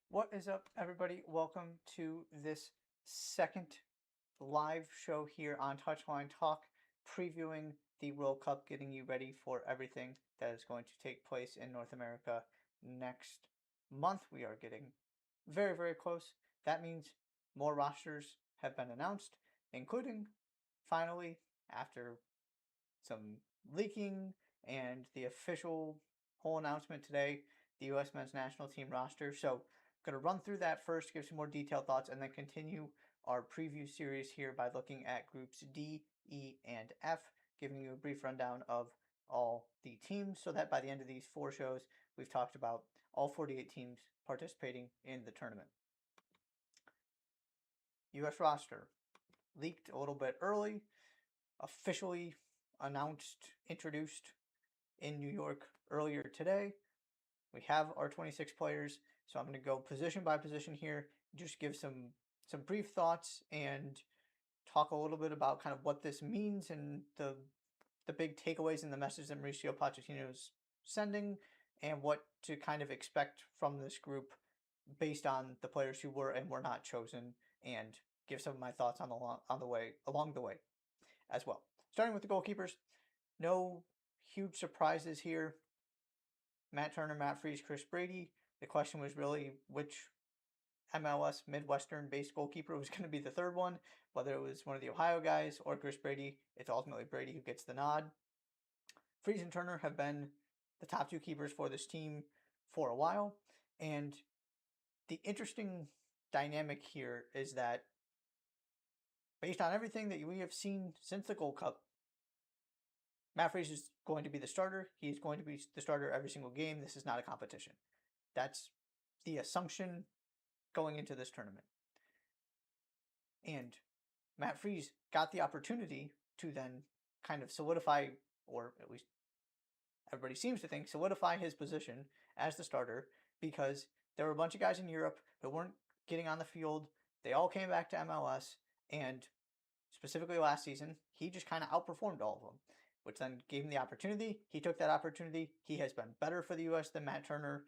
What is up, everybody? Welcome to this second live show here on Touchline Talk, previewing the World Cup, getting you ready for everything that is going to take place in North America next month. We are getting very, very close. That means more rosters have been announced, including finally, after some leaking and the official whole announcement today, the U.S. men's national team roster. So I'm going to run through that first, give some more detailed thoughts, and then continue our preview series here by looking at groups D, E, and F, giving you a brief rundown of all the teams so that by the end of these four shows, we've talked about all 48 teams participating in the tournament. U.S. roster leaked a little bit early, officially announced, introduced in New York earlier today. We have our 26 players, so I'm going to go position by position here, just give some brief thoughts and talk a little bit about kind of what this means and the big takeaways and the message that Mauricio Pochettino is sending and what to kind of expect from this group based on the players who were and were not chosen, and give some of my thoughts along the way as well. Starting with the goalkeepers, no huge surprises here. Matt Turner, Matt Freese, Chris Brady. The question was really which MLS Midwestern-based goalkeeper was going to be the third one, whether it was one of the Ohio guys or Chris Brady. It's ultimately Brady who gets the nod. Freese and Turner have been the top two keepers for this team for a while, and the interesting dynamic here is that based on everything that we have seen since the Gold Cup, Matt Freese is going to be the starter. He's going to be the starter every single game. This is not a competition. That's the assumption going into this tournament. And Matt Freese got the opportunity to then kind of solidify, or at least everybody seems to think, solidify his position as the starter, because there were a bunch of guys in Europe who weren't getting on the field. They all came back to MLS, and specifically last season, he just kind of outperformed all of them, which then gave him the opportunity. He took that opportunity. He has been better for the U.S. than Matt Turner.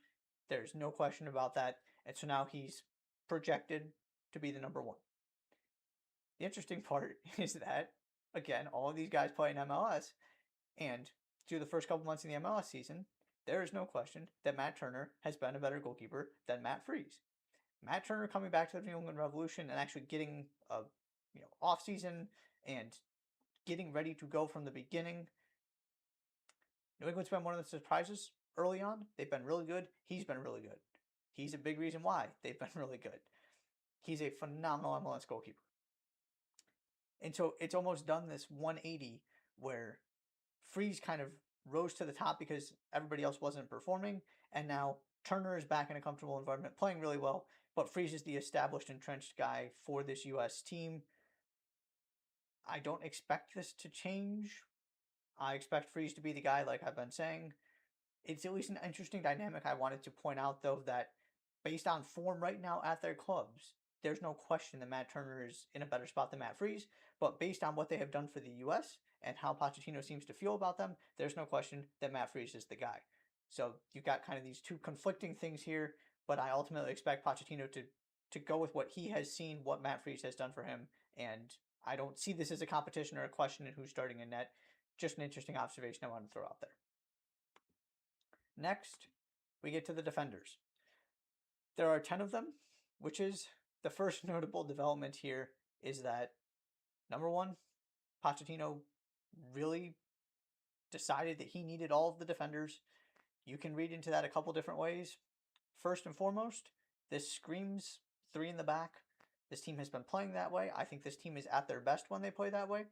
There's no question about that. And so now he's projected to be the number one. The interesting part is that, again, all of these guys play in MLS, and through the first couple months in the MLS season, there is no question that Matt Turner has been a better goalkeeper than Matt Freese. Matt Turner coming back to the New England Revolution and actually getting a off season and getting ready to go from the beginning. New England's been one of the surprises early on. They've been really good. He's been really good. He's a big reason why they've been really good. He's a phenomenal MLS goalkeeper. And so it's almost done this 180 where Freese kind of rose to the top because everybody else wasn't performing, and now Turner is back in a comfortable environment, playing really well, but Freese is the established, entrenched guy for this U.S. team. I don't expect this to change. I expect Freese to be the guy, like I've been saying. It's at least an interesting dynamic I wanted to point out, though, that based on form right now at their clubs, there's no question that Matt Turner is in a better spot than Matt Freese. But based on what they have done for the U.S. and how Pochettino seems to feel about them, there's no question that Matt Freese is the guy. So you've got kind of these two conflicting things here, but I ultimately expect Pochettino to go with what he has seen, what Matt Freese has done for him, and I don't see this as a competition or a question in who's starting in net. Just an interesting observation I want to throw out there. Next, we get to the defenders. There are 10 of them, which is the first notable development here is that, number one, Pochettino really decided that he needed all of the defenders. You can read into that a couple different ways. First and foremost, this screams three in the back. This team has been playing that way. I think this team is at their best when they play that way.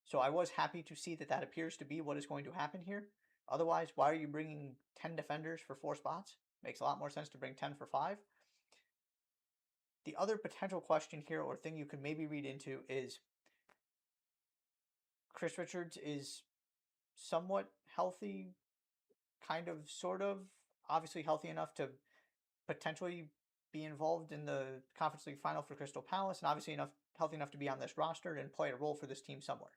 So I was happy to see that that appears to be what is going to happen here. Otherwise, why are you bringing 10 defenders for 4 spots? Makes a lot more sense to bring 10 for 5. The other potential question here, or thing you could maybe read into, is Chris Richards is somewhat healthy, kind of, sort of, obviously healthy enough to potentially be involved in the Conference League final for Crystal Palace, and obviously healthy enough to be on this roster and play a role for this team somewhere.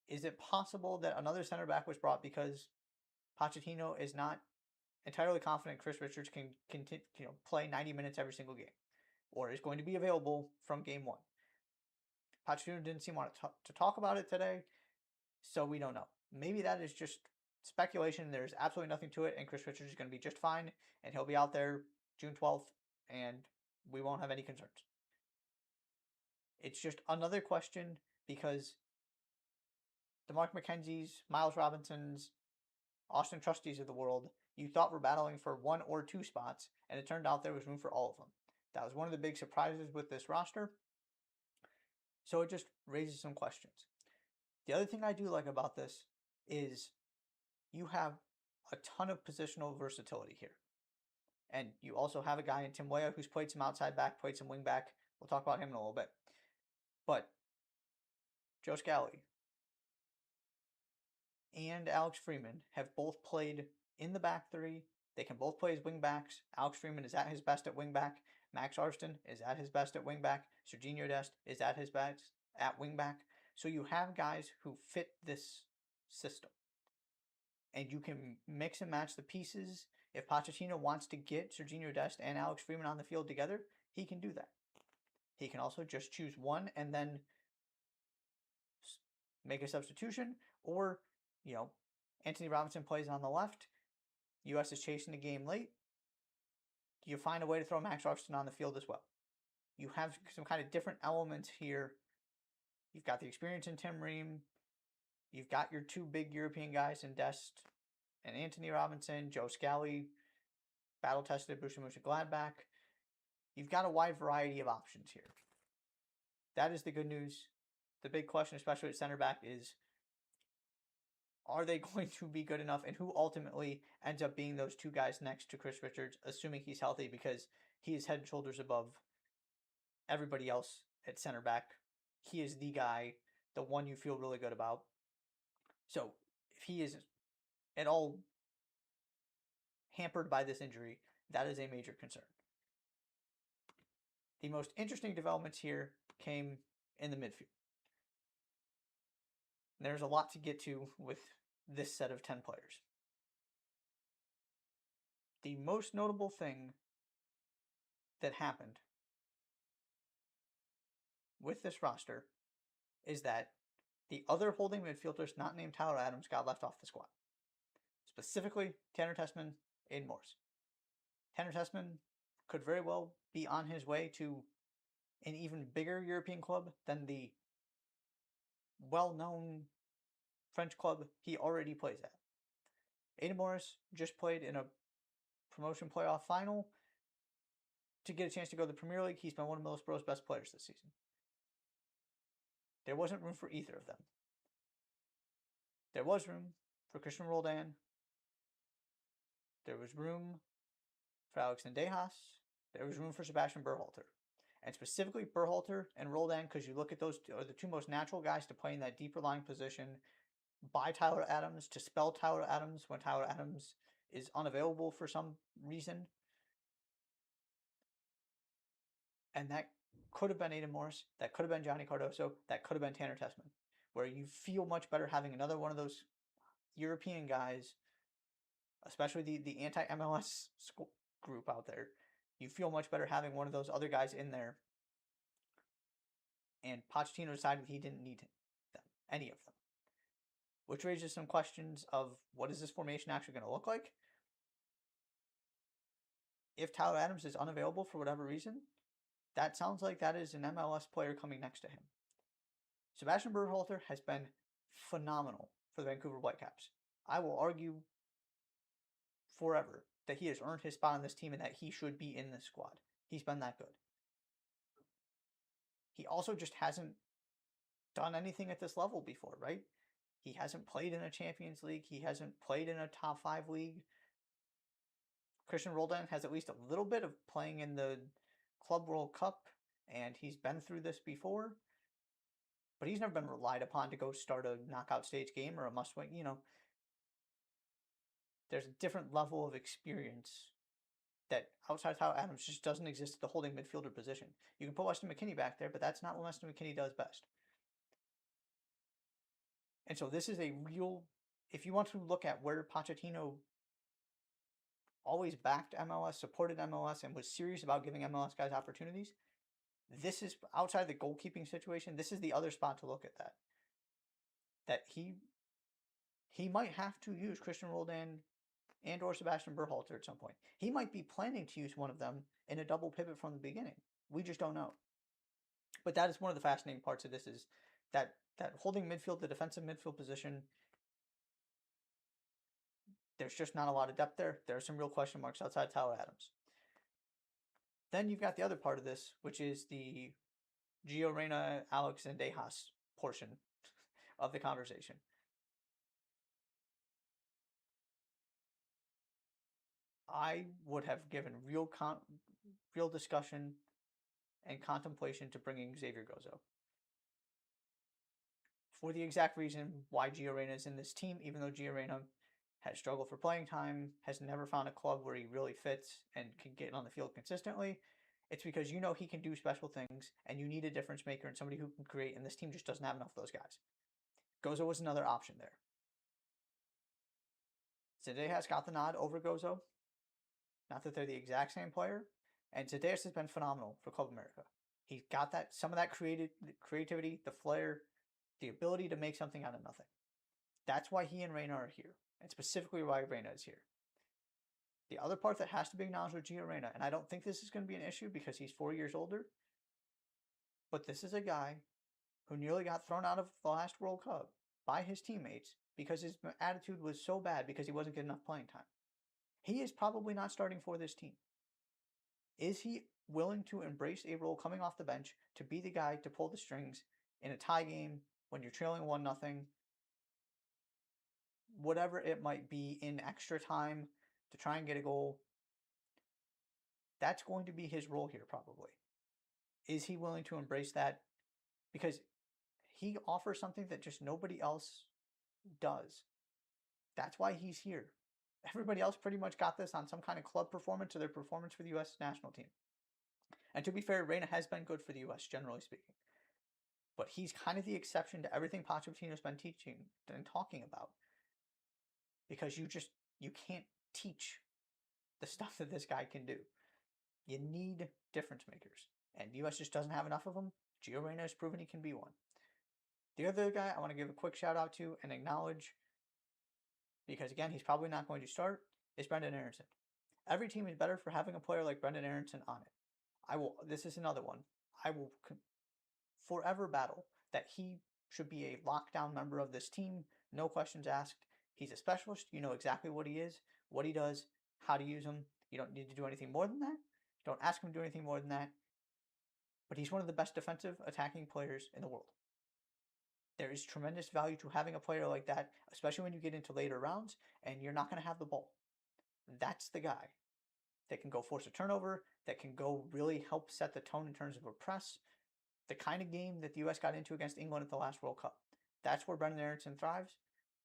Is it possible that another center back was brought because Pochettino is not entirely confident Chris Richards can continue, play 90 minutes every single game, or is going to be available from game one. Pochettino didn't seem to talk about it today, so we don't know. Maybe that is just speculation. There's absolutely nothing to it, and Chris Richards is going to be just fine, and he'll be out there June 12th, and we won't have any concerns. It's just another question because the Mark McKenzie's, Miles Robinson's, Austin Trustees of the world, you thought were battling for 1 or 2 spots, and it turned out there was room for all of them. That was one of the big surprises with this roster. So it just raises some questions. The other thing I do like about this is you have a ton of positional versatility here. And you also have a guy in Tim Weah who's played some outside back, played some wing back. We'll talk about him in a little bit. But Joe Scally and Alex Freeman have both played in the back three. They can both play as wing backs. Alex Freeman is at his best at wing back. Max Arston is at his best at wing back. Serginho Dest is at his best at wing back. So you have guys who fit this system. And you can mix and match the pieces. If Pochettino wants to get Serginho Dest and Alex Freeman on the field together, he can do that. He can also just choose one and then make a substitution. Or, Anthony Robinson plays on the left. US is chasing the game late. You find a way to throw Max Arston on the field as well. You have some kind of different elements here. You've got the experience in Tim Ream. You've got your 2 big European guys in Dest and Anthony Robinson, Joe Scally, battle-tested Borussia Mönchengladbach. You've got a wide variety of options here. That is the good news. The big question, especially at center back, is are they going to be good enough, and who ultimately ends up being those 2 guys next to Chris Richards, assuming he's healthy, because he is head and shoulders above everybody else at center back. He is the guy, the one you feel really good about. So if he is at all hampered by this injury, that is a major concern. The most interesting developments here came in the midfield. There's a lot to get to with this set of 10 players. The most notable thing that happened with this roster is that the other holding midfielders not named Tyler Adams got left off the squad. Specifically, Tanner Tessman, Aiden Morris. Tanner Tessman could very well be on his way to an even bigger European club than the well-known French club he already plays at. Aiden Morris just played in a promotion playoff final to get a chance to go to the Premier League. He's been one of Middlesbrough's best players this season. There wasn't room for either of them. There was room for Christian Roldan. There was room for Alex Ndejas. There was room for Sebastian Berhalter. And specifically Berhalter and Roldan, because you look at those are the 2 most natural guys to play in that deeper lying position by Tyler Adams, to spell Tyler Adams when Tyler Adams is unavailable for some reason. And that could have been Aiden Morris. That could have been Johnny Cardoso. That could have been Tanner Tessman. Where you feel much better having another one of those European guys, especially the anti-MLS group out there. You feel much better having one of those other guys in there. And Pochettino decided he didn't need them, any of them. Which raises some questions of what is this formation actually going to look like? If Tyler Adams is unavailable for whatever reason, that sounds like that is an MLS player coming next to him. Sebastian Berhalter has been phenomenal for the Vancouver Whitecaps. I will argue forever that he has earned his spot on this team and that he should be in this squad. He's been that good. He also just hasn't done anything at this level before, right? He hasn't played in a Champions League. He hasn't played in a top 5 league. Christian Roldan has at least a little bit of playing in the Club World Cup, and he's been through this before. But he's never been relied upon to go start a knockout stage game or a must-win. There's a different level of experience that outside Tyler Adams just doesn't exist at the holding midfielder position. You can put Weston McKennie back there, but that's not what Weston McKennie does best. And so this is a real, if you want to look at where Pochettino always backed MLS, supported MLS, and was serious about giving MLS guys opportunities. This is outside the goalkeeping situation. This is the other spot to look at that. That he might have to use Christian Roldan and or Sebastian Berhalter at some point. He might be planning to use one of them in a double pivot from the beginning. We just don't know. But that is one of the fascinating parts of this is that holding midfield, the defensive midfield position, there's just not a lot of depth there. There are some real question marks outside Tyler Adams. Then you've got the other part of this, which is the Gio Reyna, Alex, and Dejas portion of the conversation. I would have given real discussion and contemplation to bringing Xavier Gozo. For the exact reason why Gio Reyna is in this team, even though Gio Reyna has struggled for playing time, has never found a club where he really fits and can get on the field consistently. It's because you know he can do special things, and you need a difference maker and somebody who can create, and this team just doesn't have enough of those guys. Gozo was another option there. Zendejas got the nod over Gozo. Not that they're the exact same player, and Zendejas has been phenomenal for Club America. He's got that some of that creativity, the flair, the ability to make something out of nothing. That's why he and Reyna are here, and specifically why Reyna is here. The other part that has to be acknowledged with Gio Reyna, and I don't think this is going to be an issue because he's 4 years older, but this is a guy who nearly got thrown out of the last World Cup by his teammates because his attitude was so bad because he wasn't getting enough playing time. He is probably not starting for this team. Is he willing to embrace a role coming off the bench to be the guy to pull the strings in a tie game when you're trailing 1-0, whatever it might be, in extra time to try and get a goal? That's going to be his role here probably. Is he willing to embrace that? Because he offers something that just nobody else does. That's why he's here. Everybody else pretty much got this on some kind of club performance or their performance for the U.S. national team. And to be fair, Reyna has been good for the U.S., generally speaking. But he's kind of the exception to everything Pochettino's been teaching and talking about. Because you can't teach the stuff that this guy can do. You need difference makers. And the U.S. just doesn't have enough of them. Gio Reyna has proven he can be one. The other guy I want to give a quick shout out to and acknowledge, because again, he's probably not going to start, is Brenden Aaronson. Every team is better for having a player like Brenden Aaronson on it. This is another one. I will forever battle that he should be a lockdown member of this team. No questions asked. He's a specialist. You know exactly what he is, what he does, how to use him. You don't need to do anything more than that. Don't ask him to do anything more than that. But he's one of the best defensive attacking players in the world. There is tremendous value to having a player like that, especially when you get into later rounds and you're not going to have the ball. That's the guy that can go force a turnover, that can go really help set the tone in terms of a press, the kind of game that the U.S. got into against England at the last World Cup. That's where Brenden Aaronson thrives.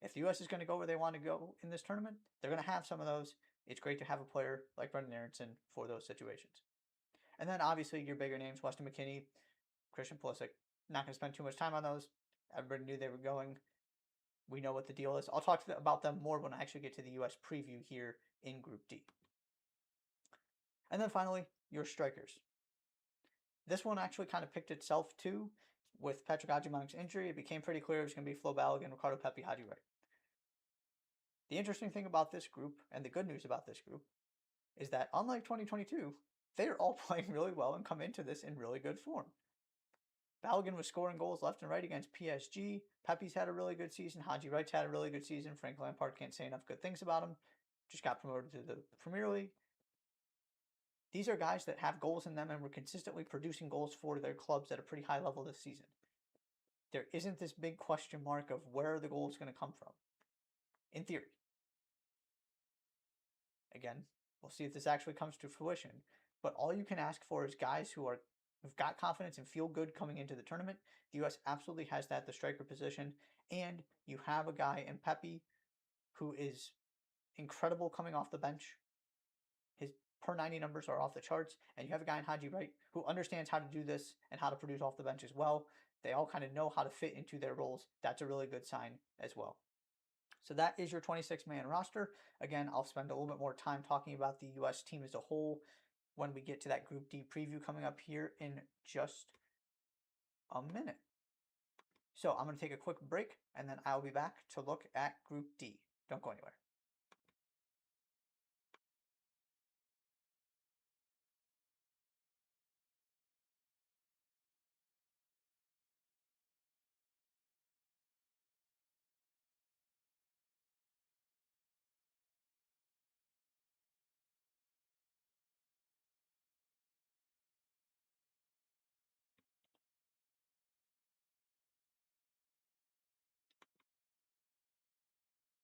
If the U.S. is going to go where they want to go in this tournament, they're going to have some of those. It's great to have a player like Brenden Aaronson for those situations. And then obviously your bigger names, Weston McKennie, Christian Pulisic. Not going to spend too much time on those. Everybody knew they were going. We know what the deal is. I'll talk about them more when I actually get to the U.S. preview here in Group D. And then finally, your strikers. This one actually kind of picked itself too. With Patrick Agyemang's injury, it became pretty clear it was going to be Flo Balogun, Ricardo Pepi, Haji Wright. The interesting thing about this group, and the good news about this group, is that unlike 2022, they're all playing really well and come into this in really good form. Balogun was scoring goals left and right against PSG. Pepe's had a really good season. Haji Wright's had a really good season. Frank Lampard can't say enough good things about him. Just got promoted to the Premier League. These are guys that have goals in them and were consistently producing goals for their clubs at a pretty high level this season. There isn't this big question mark of where the goal is going to come from, in theory. Again, we'll see if this actually comes to fruition. But all you can ask for is guys who've got confidence and feel good coming into the tournament. The U.S. absolutely has that at the striker position. And you have a guy in Pepe who is incredible coming off the bench. His per 90 numbers are off the charts. And you have a guy in Haji Wright who understands how to do this and how to produce off the bench as well. They all kind of know how to fit into their roles. That's a really good sign as well. So that is your 26-man roster. Again, I'll spend a little bit more time talking about the U.S. team as a whole when we get to that Group D preview coming up here in just a minute. So I'm going to take a quick break, and then I'll be back to look at Group D. Don't go anywhere.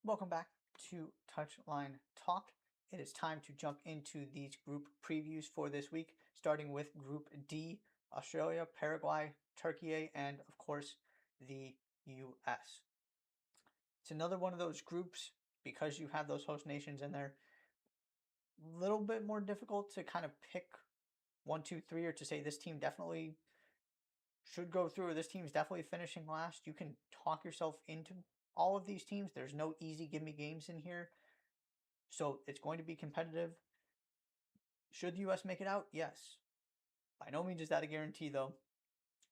Welcome back to Touchline Talk. It is time to jump into these group previews for this week, starting with Group D, Australia, Paraguay, Turkey, and of course, the US. It's another one of those groups, because you have those host nations in there, a little bit more difficult to kind of pick 1, 2, 3, or to say this team definitely should go through, or this team's definitely finishing last. You can talk yourself into all of these teams. There's no easy gimme games in here. So it's going to be competitive. Should the U.S. make it out? Yes. By no means is that a guarantee, though.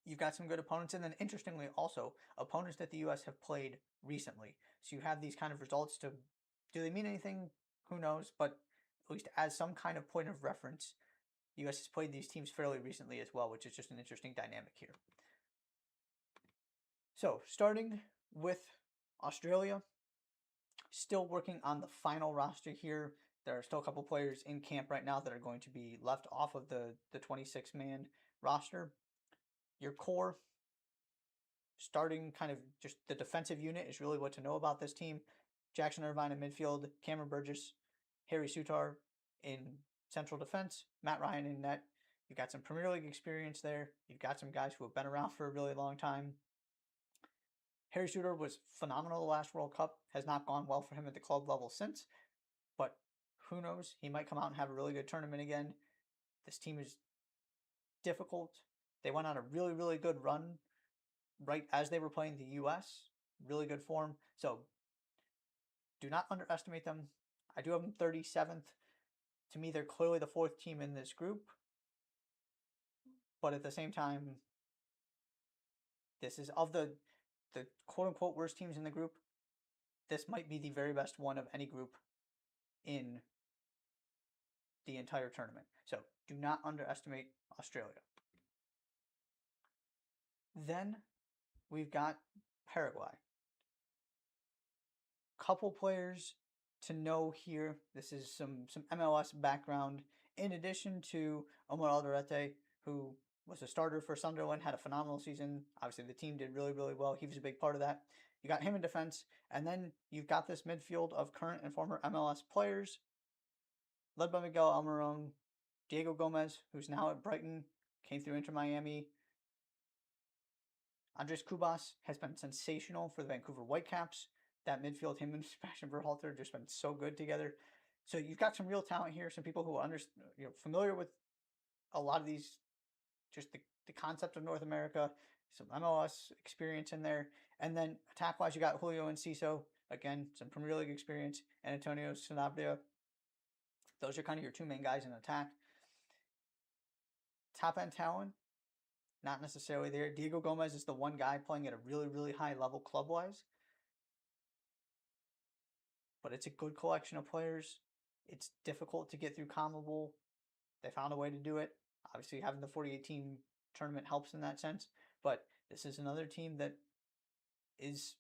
You've got some good opponents, and then interestingly also, opponents that the U.S. have played recently. So you have these kind of results to, do they mean anything? Who knows? But at least as some kind of point of reference, the U.S. has played these teams fairly recently as well, which is just an interesting dynamic here. So starting with Australia, still working on the final roster here. There are still a couple players in camp right now that are going to be left off of the 26-man roster. Your core, starting kind of just the defensive unit, is really what to know about this team. Jackson Irvine in midfield, Cameron Burgess, Harry Sutar in central defense, Matt Ryan in net. You've got some Premier League experience there. You've got some guys who have been around for a really long time. Harry Sutar was phenomenal the last World Cup. Has not gone well for him at the club level since, but who knows? He might come out and have a really good tournament again. This team is difficult. They went on a really, really good run right as they were playing the U.S. Really good form. So do not underestimate them. I do have them 37th. To me, they're clearly the fourth team in this group. But at the same time, this is of the quote-unquote worst teams in the group. This might be the very best one of any group in the entire tournament. So do not underestimate Australia. Then we've got Paraguay. Couple players to know here. This is some MLS background. In addition to Omar Alderete, who was a starter for Sunderland, had a phenomenal season. Obviously, the team did really, really well. He was a big part of that. You got him in defense, and then you've got this midfield of current and former MLS players, led by Miguel Almiron, Diego Gomez, who's now at Brighton, came through Inter Miami. Andres Cubas has been sensational for the Vancouver Whitecaps. That midfield, him and Sebastian Berhalter, just been so good together. So you've got some real talent here, some people who are familiar with a lot of these, just the concept of North America, some MLS experience in there. And then attack-wise, you got Julio Enciso, again, some Premier League experience, and Antonio Sanabria. Those are kind of your two main guys in attack. Top-end talent, not necessarily there. Diego Gomez is the one guy playing at a really, really high level club-wise. But it's a good collection of players. It's difficult to get through CONMEBOL. They found a way to do it. Obviously, having the 48-team tournament helps in that sense. But this is another team that is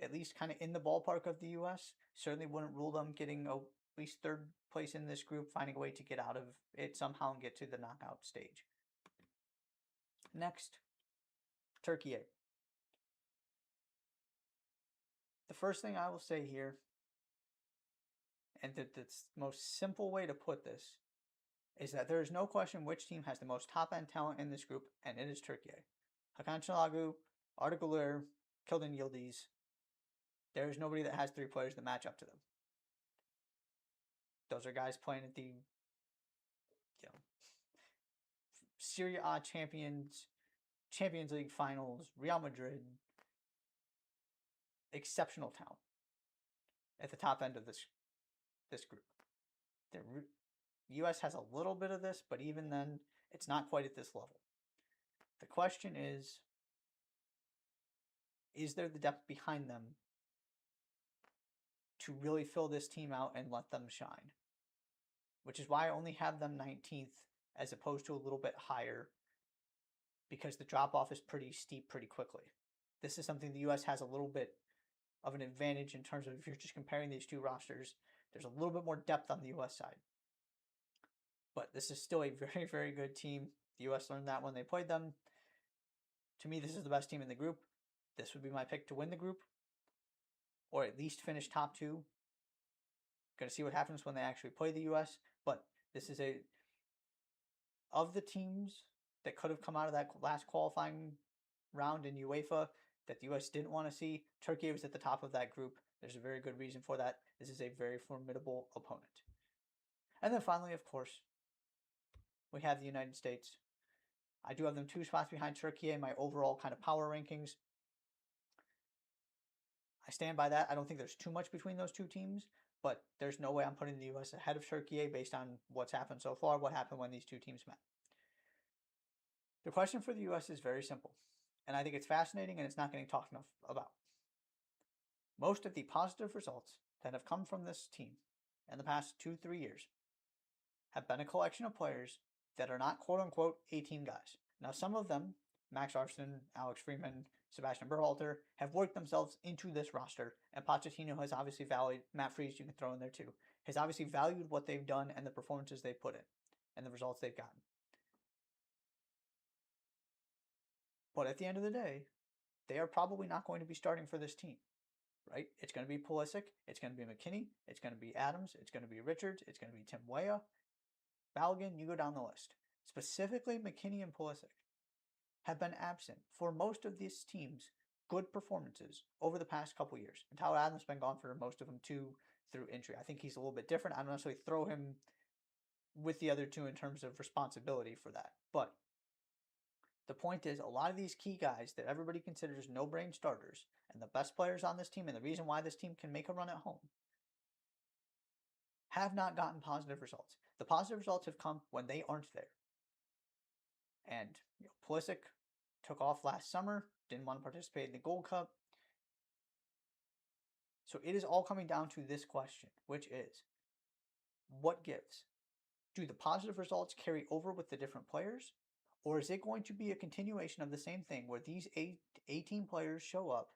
at least kind of in the ballpark of the U.S. Certainly wouldn't rule them getting at least third place in this group, finding a way to get out of it somehow and get to the knockout stage. Next, Turkey. The first thing I will say here, and the most simple way to put this, is that there is no question which team has the most top-end talent in this group, and it is Turkey. Hakan Çalhanoğlu, Arda Güler, Kilden Yildiz. There is nobody that has three players that match up to them. Those are guys playing at the Serie A champions, Champions League finals, Real Madrid. Exceptional talent. at the top end of this group. The U.S. has a little bit of this, but even then, it's not quite at this level. The question is there the depth behind them to really fill this team out and let them shine? Which is why I only have them 19th as opposed to a little bit higher, because the drop-off is pretty steep pretty quickly. This is something the U.S. has a little bit of an advantage in terms of if you're just comparing these two rosters, there's a little bit more depth on the U.S. side. But this is still a very, very good team. The U.S. learned that when they played them. To me, this is the best team in the group. This would be my pick to win the group, or at least finish top two. Going to see what happens when they actually play the U.S., but this is of the teams that could have come out of that last qualifying round in UEFA that the U.S. didn't want to see, Turkey was at the top of that group. There's a very good reason for that. This is a very formidable opponent. And then finally, of course, we have the United States. I do have them 2 spots behind Turkey in my overall kind of power rankings. I stand by that. I don't think there's too much between those two teams, but there's no way I'm putting the U.S. ahead of Turkey based on what's happened so far, what happened when these two teams met. The question for the U.S. is very simple, and I think it's fascinating and it's not getting talked enough about. Most of the positive results that have come from this team in the past 2-3 years have been a collection of players that are not quote-unquote A-team guys. Now, some of them, Max Arston, Alex Freeman, Sebastian Berhalter, have worked themselves into this roster, and Pochettino has obviously valued, Matt Freese you can throw in there too, has obviously valued what they've done and the performances they've put in, and the results they've gotten. But at the end of the day, they are probably not going to be starting for this team, right? It's going to be Pulisic, it's going to be McKennie, it's going to be Adams, it's going to be Richards, it's going to be Tim Weah, Balogun, you go down the list. Specifically, McKennie and Pulisic have been absent for most of these teams' good performances over the past couple years. And Tyler Adams has been gone for most of them too through injury. I think he's a little bit different. I don't necessarily throw him with the other two in terms of responsibility for that. But the point is, a lot of these key guys that everybody considers no-brain starters and the best players on this team and the reason why this team can make a run at home have not gotten positive results. The positive results have come when they aren't there. And Pulisic took off last summer, didn't want to participate in the Gold Cup. So it is all coming down to this question, which is, what gives? Do the positive results carry over with the different players? Or is it going to be a continuation of the same thing where these 18 players show up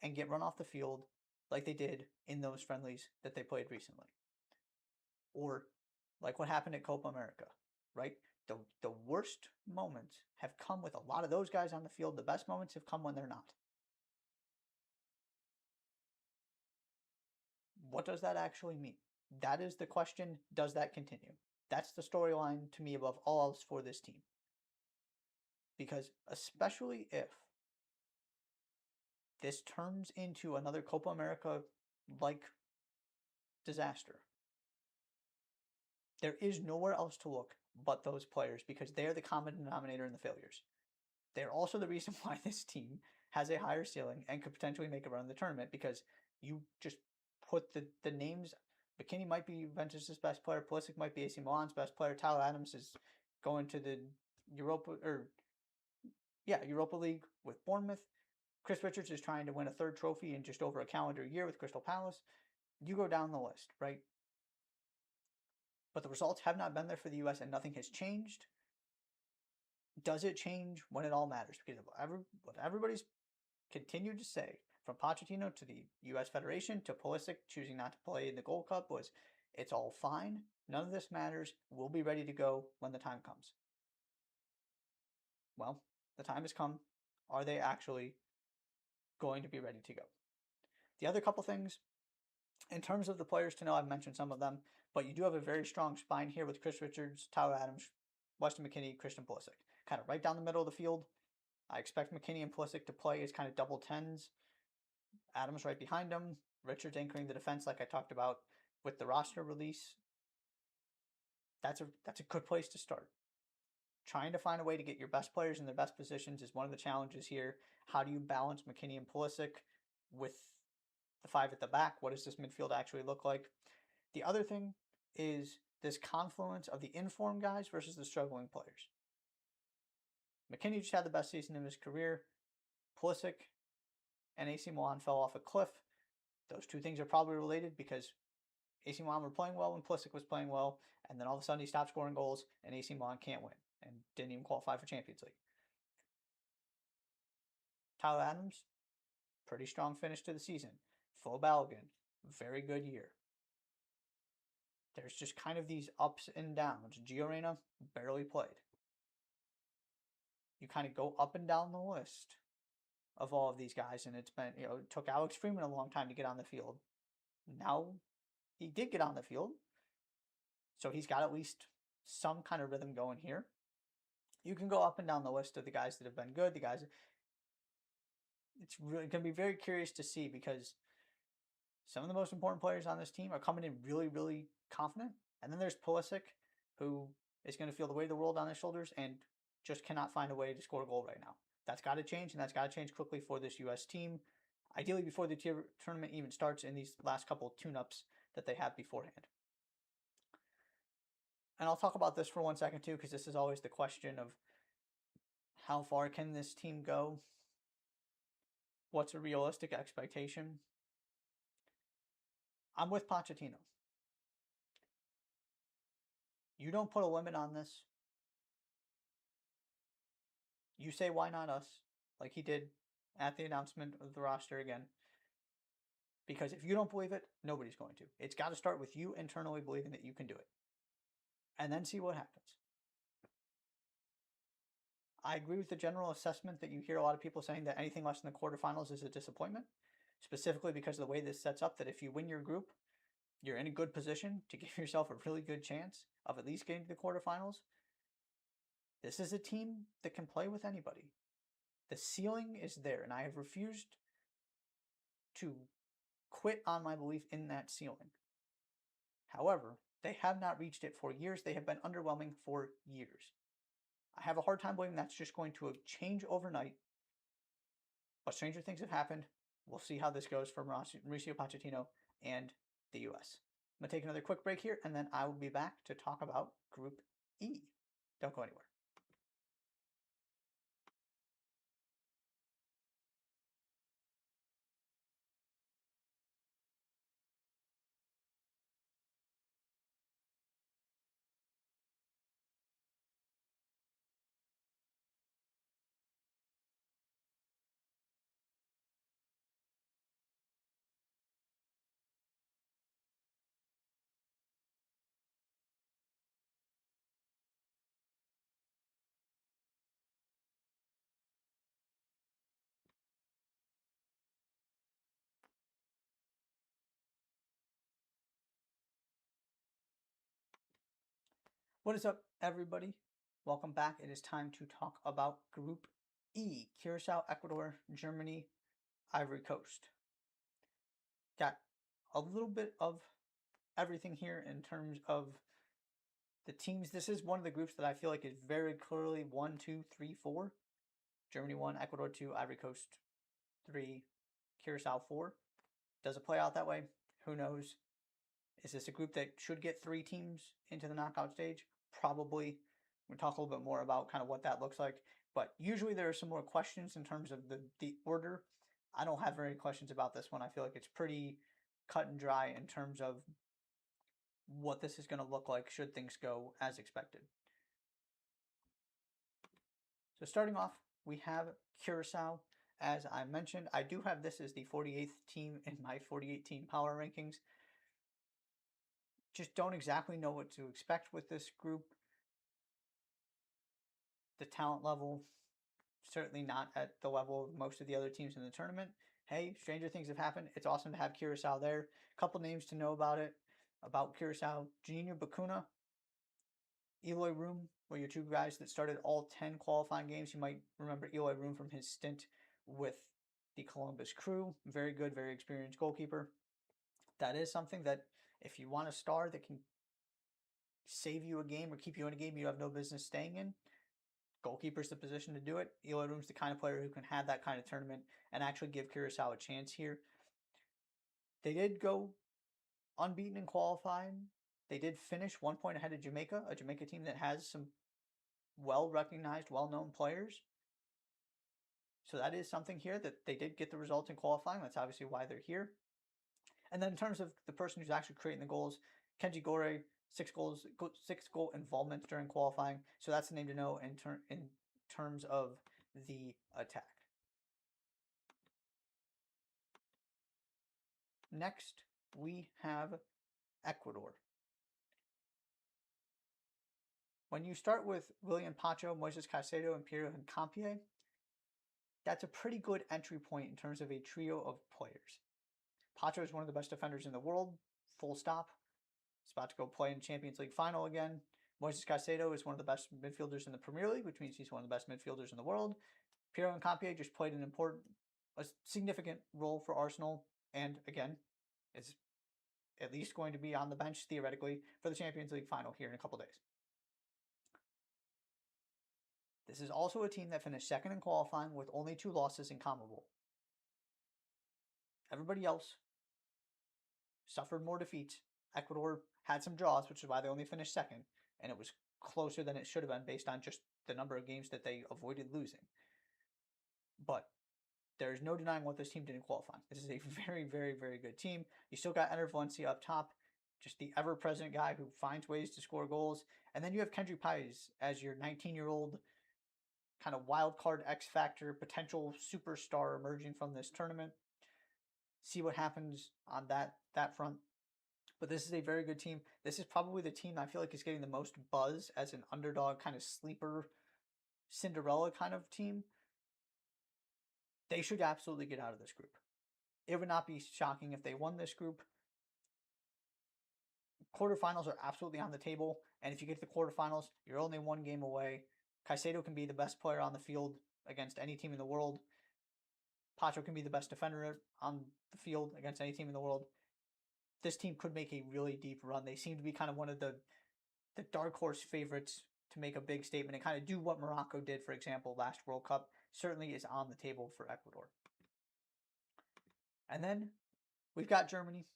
and get run off the field like they did in those friendlies that they played recently? Or like what happened at Copa America, right? The worst moments have come with a lot of those guys on the field. The best moments have come when they're not. What does that actually mean? That is the question. Does that continue? That's the storyline to me above all else for this team. Because especially if this turns into another Copa America-like disaster, there is nowhere else to look but those players because they are the common denominator in the failures. They're also the reason why this team has a higher ceiling and could potentially make a run in the tournament, because you just put the names. McKennie might be Juventus' best player. Pulisic might be AC Milan's best player. Tyler Adams is going to the Europa League with Bournemouth. Chris Richards is trying to win a third trophy in just over a calendar year with Crystal Palace. You go down the list, right? But the results have not been there for the U.S. and nothing has changed. Does it change when it all matters? Because what everybody's continued to say, from Pochettino to the U.S. Federation to Pulisic choosing not to play in the Gold Cup, was it's all fine. None of this matters. We'll be ready to go when the time comes. Well, the time has come. Are they actually going to be ready to go? The other couple things, in terms of the players to know, I've mentioned some of them, but you do have a very strong spine here with Chris Richards, Tyler Adams, Weston McKennie, Christian Pulisic. Kind of right down the middle of the field. I expect McKennie and Pulisic to play as kind of double tens. Adams right behind them. Richards anchoring the defense like I talked about with the roster release. That's a good place to start. Trying to find a way to get your best players in their best positions is one of the challenges here. How do you balance McKennie and Pulisic with the five at the back. What does this midfield actually look like? The other thing is this confluence of the informed guys versus the struggling players. McKinney just had the best season of his career. Pulisic and AC Milan fell off a cliff. Those two things are probably related because AC Milan were playing well when Pulisic was playing well, and then all of a sudden he stopped scoring goals, and AC Milan can't win and didn't even qualify for Champions League. Tyler Adams, pretty strong finish to the season. Flo Balogun, very good year. There's just kind of these ups and downs. Gio Reyna barely played. You kind of go up and down the list of all of these guys, and it's been, it took Alex Freeman a long time to get on the field. Now he did get on the field, so he's got at least some kind of rhythm going here. You can go up and down the list of the guys that have been good, the guys. It's really going to be very curious to see because some of the most important players on this team are coming in really, really confident. And then there's Pulisic, who is going to feel the weight of the world on his shoulders and just cannot find a way to score a goal right now. That's got to change, and that's got to change quickly for this U.S. team. Ideally before the tournament even starts in these last couple of tune-ups that they have beforehand. And I'll talk about this for 1 second too, because this is always the question of how far can this team go? What's a realistic expectation? I'm with Pochettino. You don't put a limit on this. You say, why not us? Like he did at the announcement of the roster again. Because if you don't believe it, nobody's going to. It's got to start with you internally believing that you can do it. And then see what happens. I agree with the general assessment that you hear a lot of people saying that anything less than the quarterfinals is a disappointment. Specifically because of the way this sets up, that if you win your group, you're in a good position to give yourself a really good chance of at least getting to the quarterfinals. This is a team that can play with anybody. The ceiling is there, and I have refused to quit on my belief in that ceiling. However, they have not reached it for years. They have been underwhelming for years. I have a hard time believing that's just going to change overnight. But stranger things have happened. We'll see how this goes for Mauricio Pochettino and the U.S. I'm going to take another quick break here, and then I will be back to talk about Group E. Don't go anywhere. What is up, everybody? Welcome back. It is time to talk about Group E. Curacao, Ecuador, Germany, Ivory Coast. Got a little bit of everything here in terms of the teams. This is one of the groups that I feel like is very clearly 1, 2, 3, 4. Germany 1, Ecuador 2, Ivory Coast 3, Curacao 4. Does it play out that way? Who knows? Is this a group that should get 3 teams into the knockout stage? Probably. We'll talk a little bit more about kind of what that looks like. But usually there are some more questions in terms of the order. I don't have very questions about this one. I feel like it's pretty cut and dry in terms of what this is going to look like should things go as expected. So starting off, we have Curacao. As I mentioned, I do have this as the 48th team in my 48-team power rankings. Just don't exactly know what to expect with this group. The talent level, certainly not at the level of most of the other teams in the tournament. Hey, stranger things have happened. It's awesome to have Curacao there. A couple names to know about it. About Curacao, Junior Bacuna, Eloy Room were your 2 guys that started all 10 qualifying games. You might remember Eloy Room from his stint with the Columbus Crew. Very good, very experienced goalkeeper. That is something that if you want a star that can save you a game or keep you in a game you have no business staying in, goalkeeper's the position to do it. Eloy Room's the kind of player who can have that kind of tournament and actually give Curacao a chance here. They did go unbeaten in qualifying. They did finish 1 point ahead of Jamaica, a Jamaica team that has some well-recognized, well-known players. So that is something here that they did get the results in qualifying. That's obviously why they're here. And then in terms of the person who's actually creating the goals, Kenji Gore, 6 goal involvement during qualifying. So that's the name to know in terms of the attack. Next, we have Ecuador. When you start with William Pacho, Moises Caicedo, and Piero Hincapié, that's a pretty good entry point in terms of a trio of players. Pacho is one of the best defenders in the world, full stop. He's about to go play in Champions League final again. Moises Caicedo is one of the best midfielders in the Premier League, which means he's one of the best midfielders in the world. Piero Hincapié just played a significant role for Arsenal, and again, is at least going to be on the bench, theoretically, for the Champions League final here in a couple days. This is also a team that finished second in qualifying with only 2 losses in CONMEBOL. Everybody else suffered more defeats. Ecuador had some draws, which is why they only finished second, and it was closer than it should have been based on just the number of games that they avoided losing. But there's no denying what this team did in qualifying. This is a very, very, very good team. You still got Ener Valencia up top, just the ever-present guy who finds ways to score goals. And then you have Kendry Páez as your 19-year-old kind of wild card X factor, potential superstar emerging from this tournament. See what happens on that front. But this is a very good team. This is probably the team I feel like is getting the most buzz as an underdog, kind of sleeper, Cinderella kind of team. They should absolutely get out of this group. It would not be shocking if they won this group. Quarterfinals are absolutely on the table, and if you get to the quarterfinals, you're only 1 game away. Caicedo can be the best player on the field against any team in the world. Pacho can be the best defender on the field against any team in the world. This team could make a really deep run. They seem to be kind of one of the dark horse favorites to make a big statement and kind of do what Morocco did, for example, last World Cup. Certainly is on the table for Ecuador. And then we've got Germany.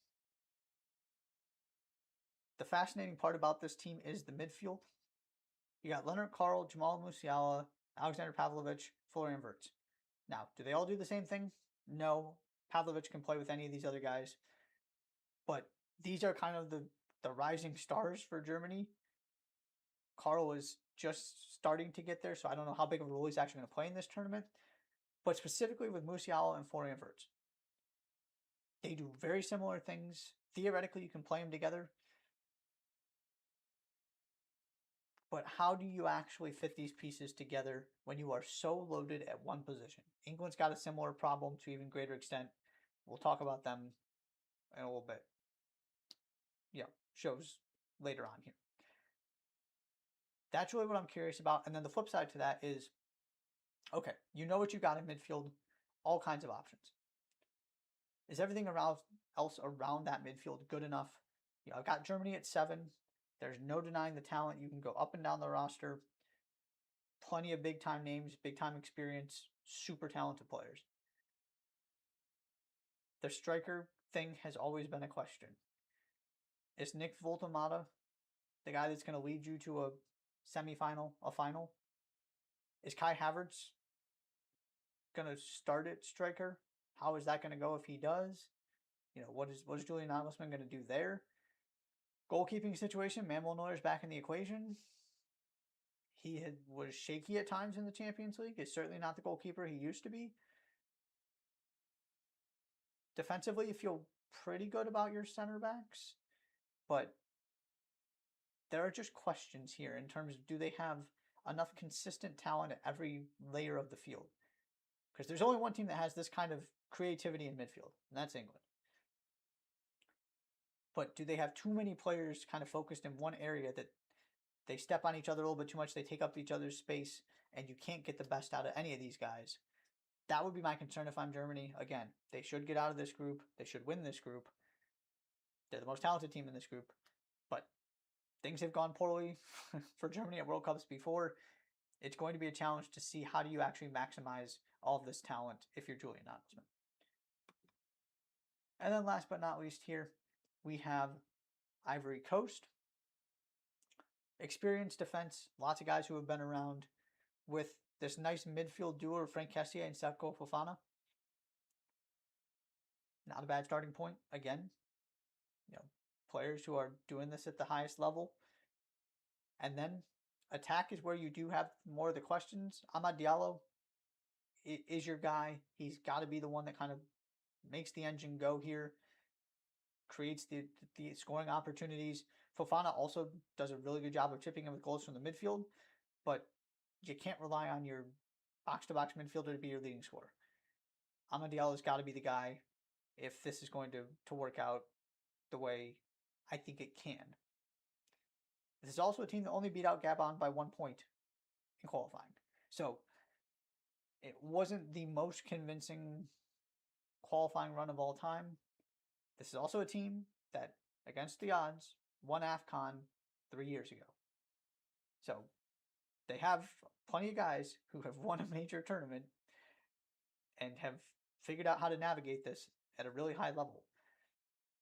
The fascinating part about this team is the midfield. You got Leonard Karl, Jamal Musiala, Alexander Pavlovic, Florian Wirtz. Now, do they all do the same thing? No. Pavlovic can play with any of these other guys. But these are kind of the rising stars for Germany. Karl is just starting to get there, so I don't know how big of a role he's actually going to play in this tournament. But specifically with Musiala and Florian Wirtz, they do very similar things. Theoretically, you can play them together. But how do you actually fit these pieces together when you are so loaded at one position? England's got a similar problem to even greater extent. We'll talk about them in a little bit. Yeah, shows later on here. That's really what I'm curious about. And then the flip side to that is, okay, you know what you got in midfield, all kinds of options. Is everything else around that midfield good enough? You know, I've got Germany at 7. There's no denying the talent. You can go up and down the roster. Plenty of big-time names, big-time experience, super talented players. The striker thing has always been a question. Is Nick Voltemata the guy that's going to lead you to a semifinal, a final? Is Kai Havertz going to start at striker? How is that going to go if he does? You know, what is Julian Nagelsmann going to do there? Goalkeeping situation, Manuel Neuer's back in the equation. He was shaky at times in the Champions League. He's certainly not the goalkeeper he used to be. Defensively, you feel pretty good about your center backs, but there are just questions here in terms of, do they have enough consistent talent at every layer of the field? Because there's only one team that has this kind of creativity in midfield, and that's England. But do they have too many players kind of focused in one area that they step on each other a little bit too much, they take up each other's space, and you can't get the best out of any of these guys? That would be my concern if I'm Germany. Again, they should get out of this group. They should win this group. They're the most talented team in this group. But things have gone poorly for Germany at World Cups before. It's going to be a challenge to see how do you actually maximize all of this talent if you're Julian Nagelsmann. And then last but not least here, we have Ivory Coast. Experienced defense, lots of guys who have been around with this nice midfield duo of Frank Kessie and Seko Fofana. Not a bad starting point. Again, players who are doing this at the highest level. And then attack is where you do have more of the questions. Amad Diallo is your guy. He's got to be the one that kind of makes the engine go here, creates the scoring opportunities. Fofana also does a really good job of chipping in with goals from the midfield, but you can't rely on your box-to-box midfielder to be your leading scorer. Amad Diallo's got to be the guy if this is going to work out the way I think it can. This is also a team that only beat out Gabon by 1 point in qualifying. So it wasn't the most convincing qualifying run of all time. This is also a team that, against the odds, won AFCON 3 years ago. So they have plenty of guys who have won a major tournament and have figured out how to navigate this at a really high level.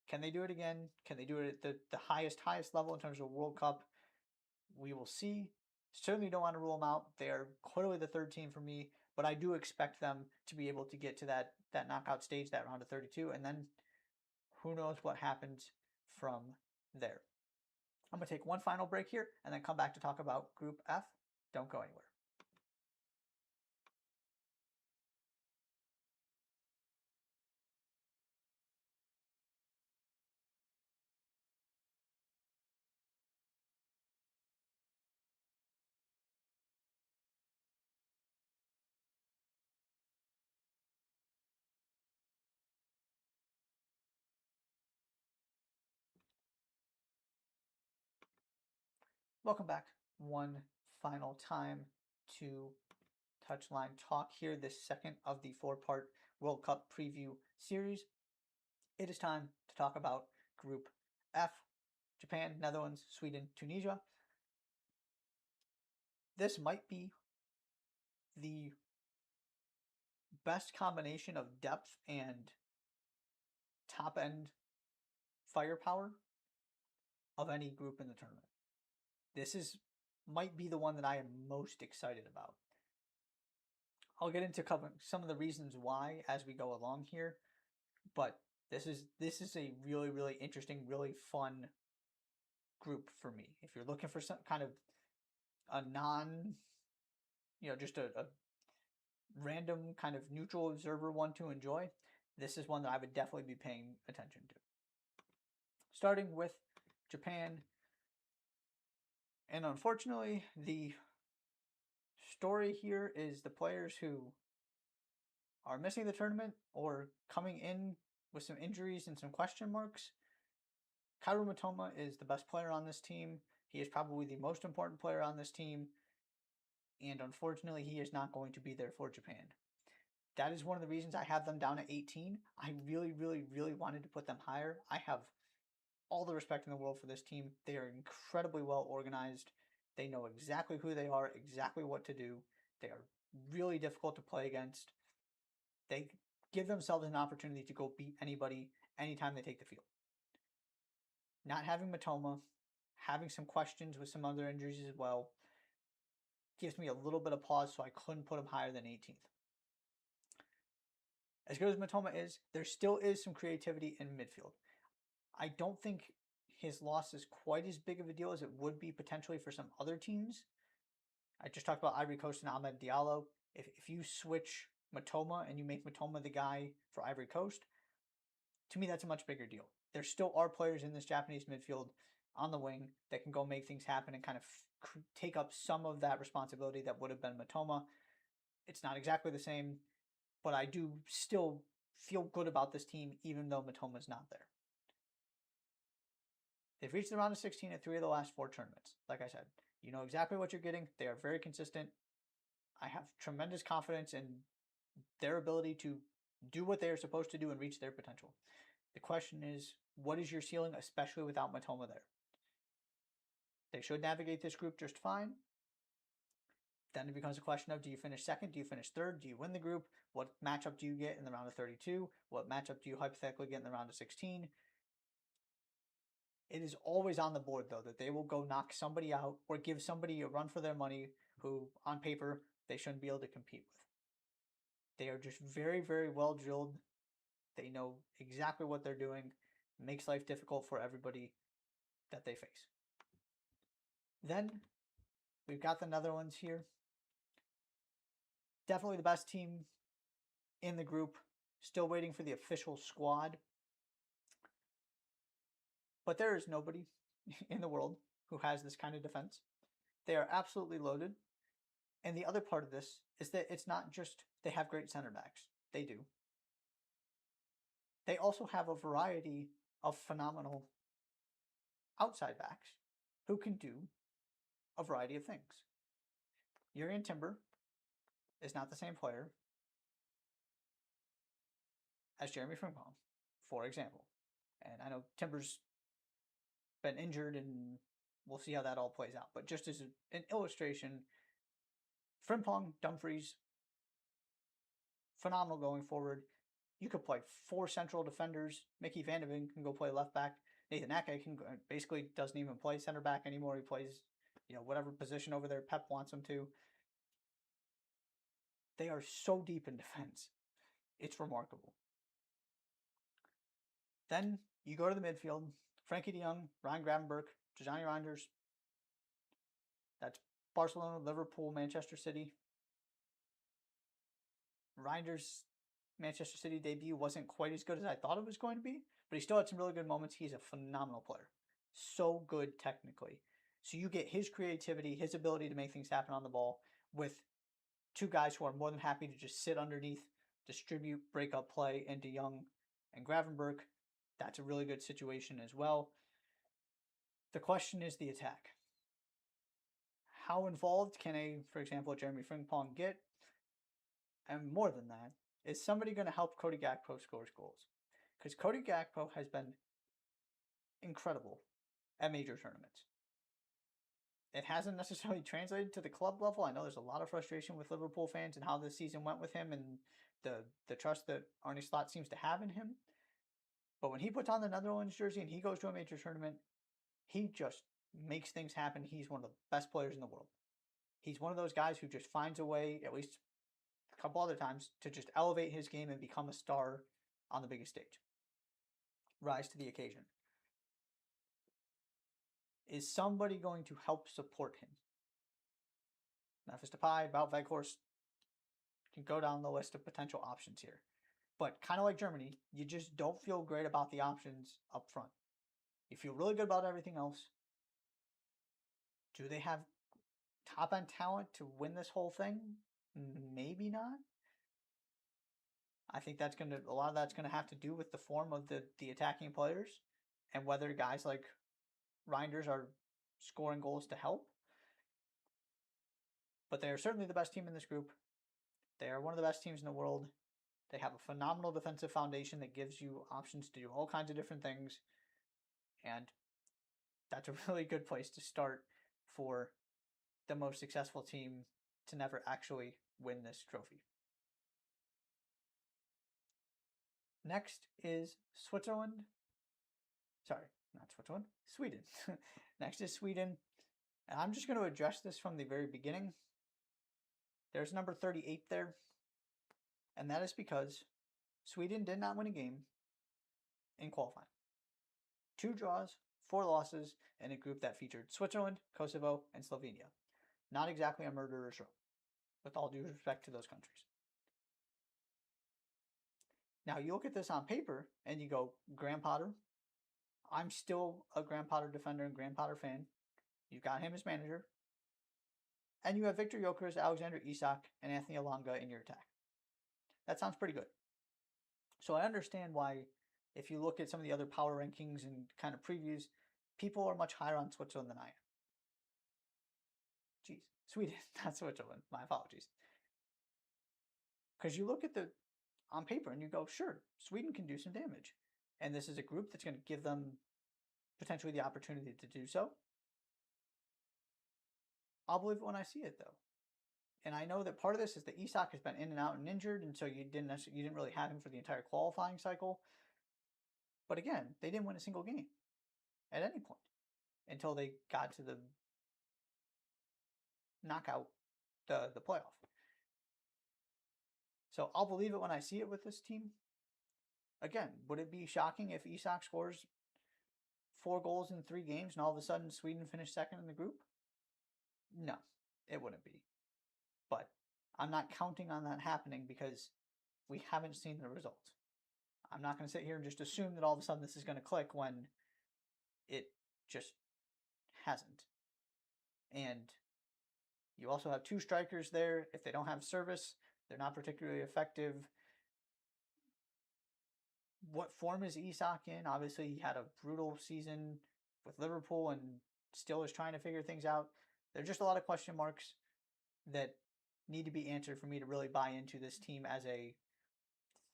Can they do it again? Can they do it at the highest level in terms of World Cup? We will see. Certainly don't want to rule them out. They are clearly the third team for me, but I do expect them to be able to get to that knockout stage, that round of 32, and then who knows what happens from there. I'm going to take one final break here and then come back to talk about Group F. Don't go anywhere. Welcome back one final time to Touchline Talk here, this second of the 4-part World Cup preview series. It is time to talk about Group F, Japan, Netherlands, Sweden, Tunisia. This might be the best combination of depth and top-end firepower of any group in the tournament. This might be the one that I am most excited about. I'll get into some of the reasons why as we go along here, but this is a really, really interesting, really fun group for me. If you're looking for some kind of a non, just a random kind of neutral observer one to enjoy, this is one that I would definitely be paying attention to. Starting with Japan, and unfortunately, the story here is the players who are missing the tournament or coming in with some injuries and some question marks. Kaoru Mitoma is the best player on this team. He is probably the most important player on this team. And unfortunately, he is not going to be there for Japan. That is one of the reasons I have them down at 18. I really, really, really wanted to put them higher. I have all the respect in the world for this team. They are incredibly well organized. They know exactly who they are, exactly what to do. They are really difficult to play against. They give themselves an opportunity to go beat anybody anytime they take the field. Not having Mitoma, having some questions with some other injuries as well, gives me a little bit of pause, so I couldn't put him higher than 18th. As good as Mitoma is, there still is some creativity in midfield. I don't think his loss is quite as big of a deal as it would be potentially for some other teams. I just talked about Ivory Coast and Amad Diallo. If you switch Mitoma and you make Mitoma the guy for Ivory Coast, to me that's a much bigger deal. There still are players in this Japanese midfield on the wing that can go make things happen and kind of take up some of that responsibility that would have been Mitoma. It's not exactly the same, but I do still feel good about this team even though Mitoma's not there. They've reached the round of 16 at 3 of the last 4 tournaments. Like I said, you know exactly what you're getting. They are very consistent. I have tremendous confidence in their ability to do what they are supposed to do and reach their potential. The question is, what is your ceiling, especially without Mitoma there? They should navigate this group just fine. Then it becomes a question of, do you finish second? Do you finish third? Do you win the group? What matchup do you get in the round of 32? What matchup do you hypothetically get in the round of 16? It is always on the board, though, that they will go knock somebody out or give somebody a run for their money who, on paper, they shouldn't be able to compete with. They are just very, very well drilled. They know exactly what they're doing. It makes life difficult for everybody that they face. Then we've got the Netherlands here. Definitely the best team in the group. Still waiting for the official squad. But there is nobody in the world who has this kind of defense. They are absolutely loaded. And the other part of this is that it's not just they have great center backs. They do. They also have a variety of phenomenal outside backs who can do a variety of things. Jurrien Timber is not the same player as Jeremy Frimpong, for example. And I know Timber's been injured, and we'll see how that all plays out. But just as an illustration, Frimpong, Dumfries, phenomenal going forward. You could play 4 central defenders. Mickey Van de Ven can go play left back. Nathan Ake can basically doesn't even play center back anymore. He plays, whatever position over there Pep wants him to. They are so deep in defense. It's remarkable. Then you go to the midfield. Frankie de Jong, Ryan Gravenberch, Johnny Reinders. That's Barcelona, Liverpool, Manchester City. Reinders' Manchester City debut wasn't quite as good as I thought it was going to be, but he still had some really good moments. He's a phenomenal player. So good technically. So you get his creativity, his ability to make things happen on the ball with 2 guys who are more than happy to just sit underneath, distribute, break up play, and de Jong and Gravenberch. That's a really good situation as well. The question is the attack. How involved can for example, Jeremy Frimpong get? And more than that, is somebody going to help Cody Gakpo score goals? Because Cody Gakpo has been incredible at major tournaments. It hasn't necessarily translated to the club level. I know there's a lot of frustration with Liverpool fans and how this season went with him and the trust that Arne Slot seems to have in him. But when he puts on the Netherlands jersey and he goes to a major tournament, he just makes things happen. He's one of the best players in the world. He's one of those guys who just finds a way, at least a couple other times, to just elevate his game and become a star on the biggest stage. Rise to the occasion. Is somebody going to help support him? Memphis Depay, Wout Weghorst, can go down the list of potential options here. But kind of like Germany, you just don't feel great about the options up front. You feel really good about everything else. Do they have top-end talent to win this whole thing? Maybe not. I think a lot of that's gonna have to do with the form of the attacking players and whether guys like Reinders are scoring goals to help. But they are certainly the best team in this group. They are one of the best teams in the world. They have a phenomenal defensive foundation that gives you options to do all kinds of different things. And that's a really good place to start for the most successful team to never actually win this trophy. Next is Switzerland. Sorry, not Switzerland, Sweden. Next is Sweden. And I'm just going to address this from the very beginning. There's number 38 there. And that is because Sweden did not win a game in qualifying. 2 draws, 4 losses in a group that featured Switzerland, Kosovo, and Slovenia. Not exactly a murderer's row, with all due respect to those countries. Now you look at this on paper and you go, Graham Potter. I'm still a Graham Potter defender and Graham Potter fan. You've got him as manager. And you have Victor Gyökeres, Alexander Isak, and Anthony Elanga in your attack. That sounds pretty good. So I understand why, if you look at some of the other power rankings and kind of previews, people are much higher on Switzerland than I am. Jeez, Sweden, not Switzerland. My apologies. Because you look at on paper and you go, sure, Sweden can do some damage. And this is a group that's going to give them potentially the opportunity to do so. I'll believe it when I see it, though. And I know that part of this is that Isak has been in and out and injured, and so you didn't really have him for the entire qualifying cycle. But again, they didn't win a single game at any point until they got to the knockout, the playoff. So I'll believe it when I see it with this team. Again, would it be shocking if Isak scores 4 goals in 3 games and all of a sudden Sweden finished second in the group? No, it wouldn't be. But I'm not counting on that happening because we haven't seen the results. I'm not going to sit here and just assume that all of a sudden this is going to click when it just hasn't. And you also have 2 strikers there. If they don't have service, they're not particularly effective. What form is Isak in? Obviously, he had a brutal season with Liverpool and still is trying to figure things out. There are just a lot of question marks that need to be answered for me to really buy into this team as a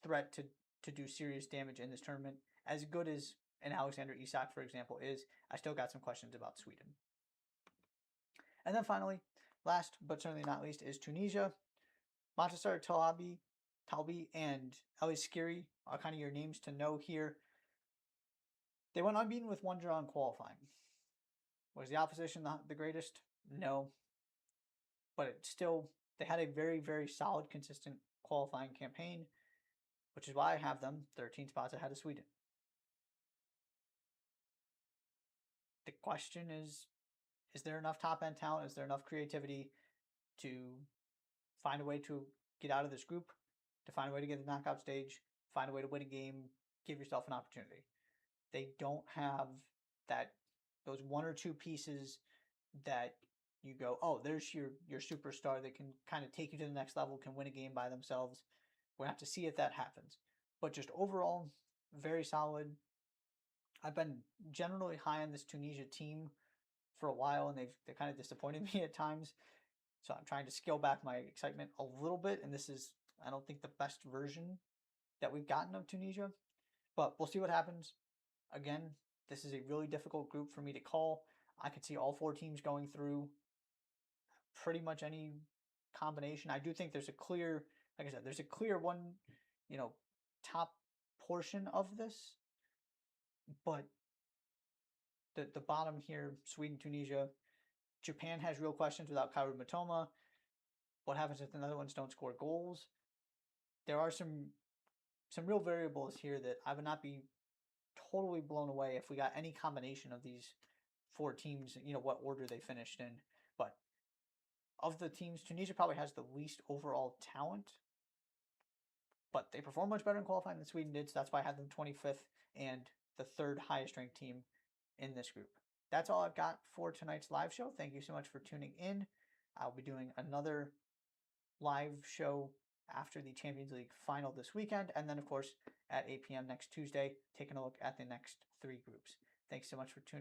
threat to do serious damage in this tournament. As good as an Alexander Isak, for example, is, I still got some questions about Sweden. And then finally, last but certainly not least, is Tunisia. Manchester Talbi and Ali Skiri are kind of your names to know here. They went unbeaten with 1 draw in qualifying. Was the opposition the greatest? No. But it still, they had a very, very solid, consistent qualifying campaign, which is why I have them 13 spots ahead of Sweden. The question is there enough top-end talent? Is there enough creativity to find a way to get out of this group, to find a way to get to the knockout stage, find a way to win a game, give yourself an opportunity? They don't have those 1 or 2 pieces that you go, oh, there's your superstar that can kind of take you to the next level, can win a game by themselves. We'll have to see if that happens. But just overall, very solid. I've been generally high on this Tunisia team for a while, and they've kind of disappointed me at times. So I'm trying to scale back my excitement a little bit, and this is, I don't think, the best version that we've gotten of Tunisia. But we'll see what happens. Again, this is a really difficult group for me to call. I could see all 4 teams going through pretty much any combination. I do think there's a clear, like I said, there's a clear one, top portion of this. But the bottom here, Sweden, Tunisia, Japan has real questions without Kaoru Mitoma. What happens if the Netherlands don't score goals? There are some real variables here that I would not be totally blown away if we got any combination of these 4 teams, what order they finished in. But of the teams, Tunisia probably has the least overall talent, but they performed much better in qualifying than Sweden did, so that's why I had them 25th and the 3rd highest ranked team in this group. That's all I've got for tonight's live show. Thank you so much for tuning in. I'll be doing another live show after the Champions League final this weekend, and then, of course, at 8 p.m. next Tuesday, taking a look at the next 3 groups. Thanks so much for tuning in.